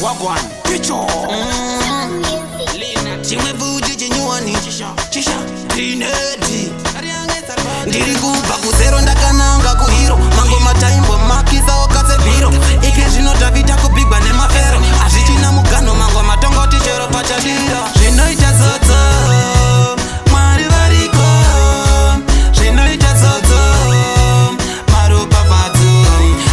Wagwan Kicho chimwe vuji chinyuwani chisha tineti ndiri kubva kuzero ndakananga kuhiro mango mataimbo makisa okatse bhiro ike zvino Davida kubigwa nemafero hazvichina mugano mango matongoti chero pachadira zvinoita zodzo Mwari variko zvinoita zodzo maropafadzo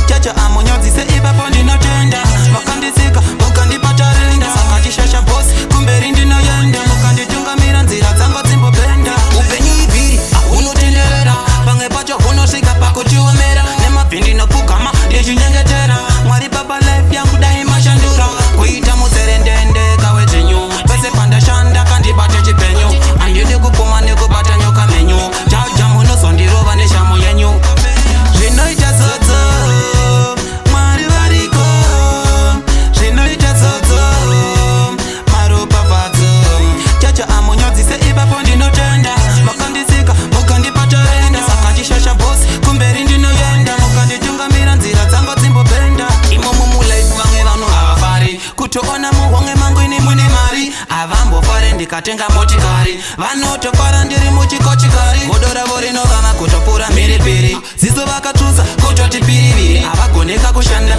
chacho amunyodzise ipapo ndinotenda makandisika mukandipata renda saka chishasha bosi kumberi ndinoyenda mukanditungamira nzira dzangu dzimbobenda upenyu ibhiri hunotenderera pamwe pacho hunosvika pakuchiomera nemabhindi nopugama ndichinyengetera Mwari baba life yangu dai mashandura kuita muzerendendeka wezvenyu pese pandashanda kandibate chipenyu handidi kupuma nekubata nyoka menyu jaja munozondirova neshamo yenyu zvinoita zodzo Mwari variko zvinoita zodzo maropafadzo chacho amunyodzise ipapo ndinotenda makandisika mukandipata renda saka chishasha bosi kumberi ndinoyenda mukanditungamira nzira dzangu dzimbobenda imomo mulife vamwe vanhu havafari kutoona muhonge mangu ini mune mari havambofare ndikatenga motikari vanotofara ndiri muchikochikari godo ravo rinovama kutopfuura mhiripiri ziso vakatusa kutoti piriviri havagoneka kushanda